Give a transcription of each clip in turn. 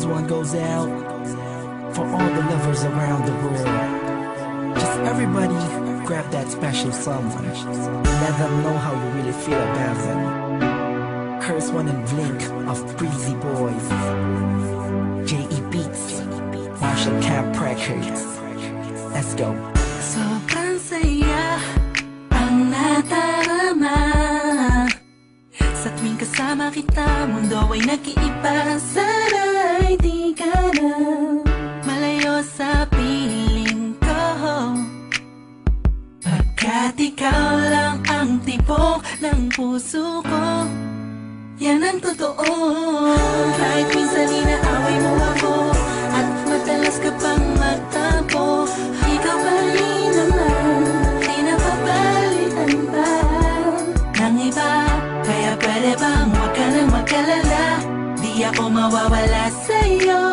one goes out for all the lovers around the world. Just everybody grab that special someone. Let them know how you really feel about them. Curse one and Blink of Breezy Boys. J.E. Beats, Marshall Camp Records. Let's go. Sobrang saya ang nadarama sa tuwing kasama kita. Mundo ay nag-iiba. Sana'y di ka na malayo sa piling ko, pagkat ikaw lang ang tibok ng puso ko. Yan ang totoo. Kahit minsan inaaway mo ako at madalas ka pang magtampo, ikaw pa rin naman, di napapalitan ba ng iba. Kaya pwede bang huwag ka nang mag-alala, di ako mawawala sa'yo,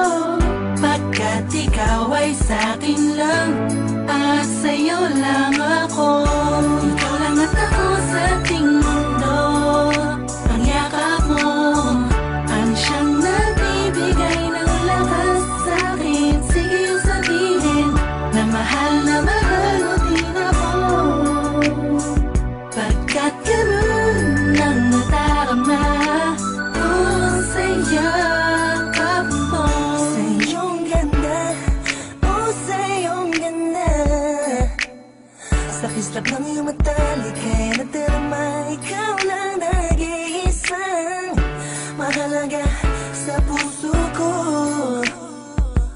pagkat ikaw ay sa'kin lang at sa'yo lang ako. Ikaw lang at ako sa ating mundo. Ang yakap mo ang siyang nagbibigay ng lakas sa'kin. Sige yung sabihin na mahal mo din ako, pagkat ganun ang nadarama ko sa yakap mo. Sa iyong ganda, oh sa iyong ganda, sa kislap ng iyong mata, lika'y nadarama. Ikaw lang nag-iisang mahalaga sa puso ko.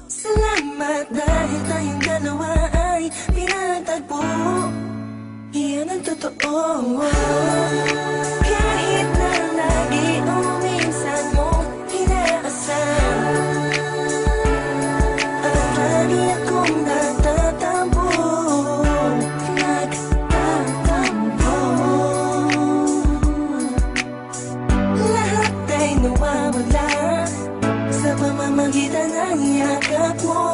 Salamat dahil tayong dalawa ay pinagtagpo. Iyan ang totoo. Kahit na lagi o minsan mo inaasam, at lagi akong nagtatampo. Lahat ay nawawala sa pamamagitan ng yakap mo.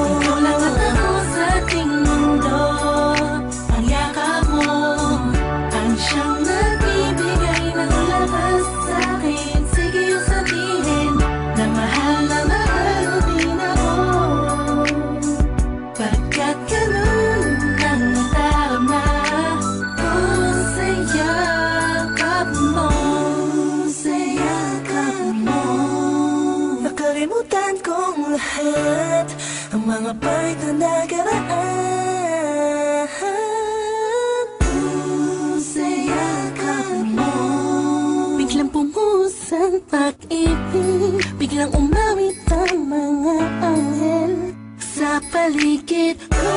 Ikaw lang at ako sa ating mundo. Ang yakap mo ang siyang nagbibigay ng lakas sa'kin. Sige yung sabihin na mahal mo din ako, pagkat ganun ang nadarama ko sa yakap mo. Sa yakap mo, nakalimutan kong lahat ang mga pahit na nakaraan. Sa yakap mo, biglang pumuhos ang pag-ibig, biglang umawit ang mga anghel sa paligid ko.